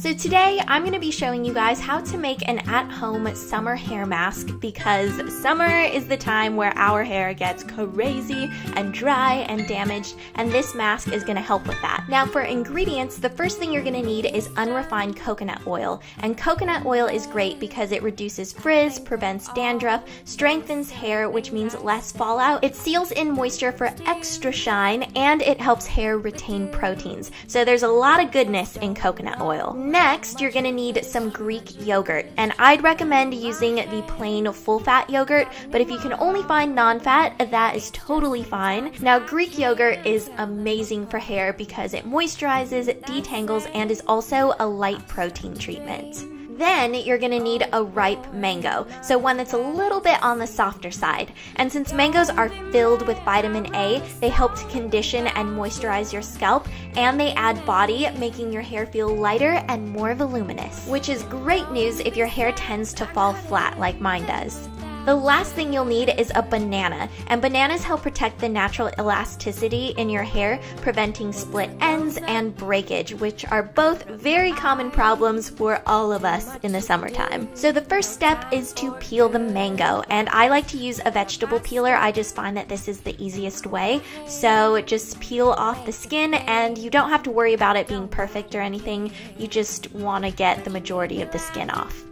So today I'm going to be showing you guys how to make an at-home summer hair mask, because summer is the time where our hair gets crazy and dry and damaged, and this mask is going to help with that. Now for ingredients, the first thing you're going to need is unrefined coconut oil. And coconut oil is great because it reduces frizz, prevents dandruff, strengthens hair, which means less fallout. It seals in moisture for extra shine, and it helps hair retain proteins. So there's a lot of goodness in coconut oil. Next, you're gonna need some Greek yogurt, and I'd recommend using the plain full-fat yogurt, but if you can only find non-fat, that is totally fine. Now, Greek yogurt is amazing for hair because it moisturizes, detangles, and is also a light protein treatment. Then you're gonna need a ripe mango, so one that's a little bit on the softer side. And since mangoes are filled with vitamin A, they help to condition and moisturize your scalp, and they add body, making your hair feel lighter and more voluminous, which is great news if your hair tends to fall flat like mine does. The last thing you'll need is a banana, and bananas help protect the natural elasticity in your hair, preventing split ends and breakage, which are both very common problems for all of us in the summertime. So the first step is to peel the mango, and I like to use a vegetable peeler. I just find that this is the easiest way. So just peel off the skin, and you don't have to worry about it being perfect or anything. You just want to get the majority of the skin off.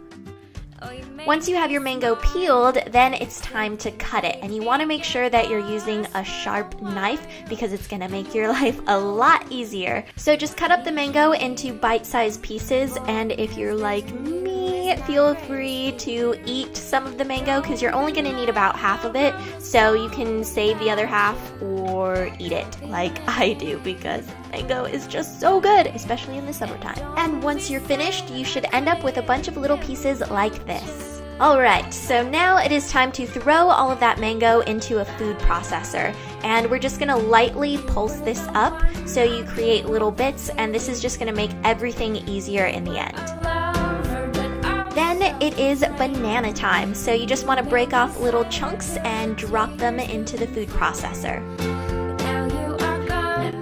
Once you have your mango peeled, then it's time to cut it, and you want to make sure that you're using a sharp knife because it's going to make your life a lot easier. So just cut up the mango into bite-sized pieces, and if you're like me, feel free to eat some of the mango because you're only going to need about half of it, so you can save the other half or eat it like I do because mango is just so good, especially in the summertime. And once you're finished, you should end up with a bunch of little pieces like this. Alright, so now it is time to throw all of that mango into a food processor, and we're just going to lightly pulse this up so you create little bits, and this is just going to make everything easier in the end. Then it is banana time, so you just want to break off little chunks and drop them into the food processor.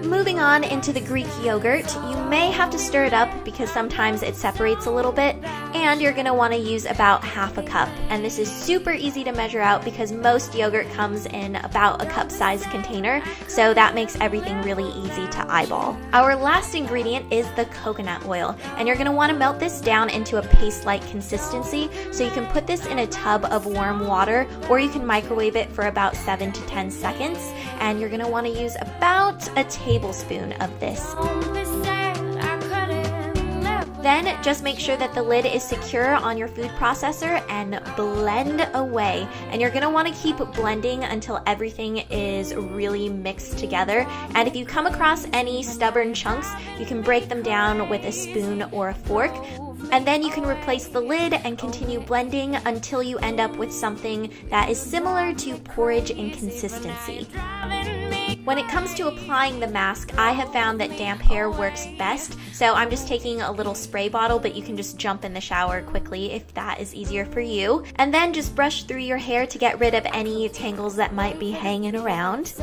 Moving on into the Greek yogurt, you may have to stir it up because sometimes it separates a little bit, and you're going to want to use about half a cup. And this is super easy to measure out because most yogurt comes in about a cup-sized container, so that makes everything really easy to eyeball. Our last ingredient is the coconut oil, and you're going to want to melt this down into a paste-like consistency, so you can put this in a tub of warm water, or you can microwave it for about 7 to 10 seconds, and you're going to want to use about a tablespoon of this. Then just make sure that the lid is secure on your food processor and blend away. And you're going to want to keep blending until everything is really mixed together. And if you come across any stubborn chunks, you can break them down with a spoon or a fork. And then you can replace the lid and continue blending until you end up with something that is similar to porridge in consistency. When it comes to applying the mask, I have found that damp hair works best, so I'm just taking a little spray bottle, but you can just jump in the shower quickly if that is easier for you. And then just brush through your hair to get rid of any tangles that might be hanging around.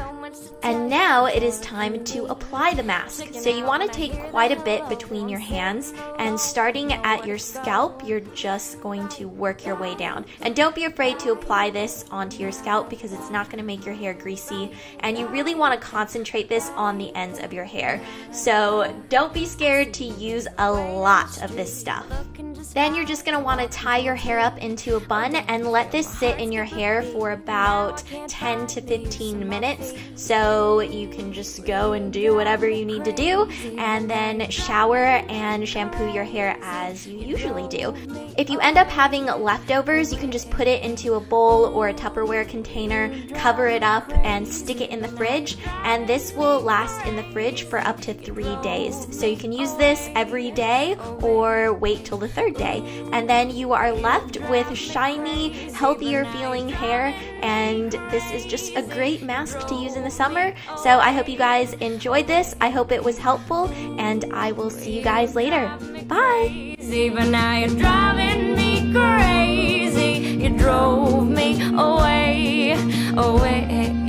And now it is time to apply the mask. So you want to take quite a bit between your hands, and starting at your scalp, you're just going to work your way down. And don't be afraid to apply this onto your scalp because it's not going to make your hair greasy, and you really want to concentrate this on the ends of your hair. So don't be scared to use a lot of this stuff. Then you're just going to want to tie your hair up into a bun and let this sit in your hair for about 10 to 15 minutes. So you can just go and do whatever you need to do, and then shower and shampoo your hair as you usually do. If you end up having leftovers, you can just put it into a bowl or a Tupperware container, cover it up, and stick it in the fridge. And this will last in the fridge for up to 3 days. So you can use this every day or wait till the third day. And then you are left with shiny, healthier feeling hair. And this is just a great mask to use in the summer. So I hope you guys enjoyed this. I hope it was helpful, and I will see you guys later. Bye! But now you're driving me crazy. You drove me away, away.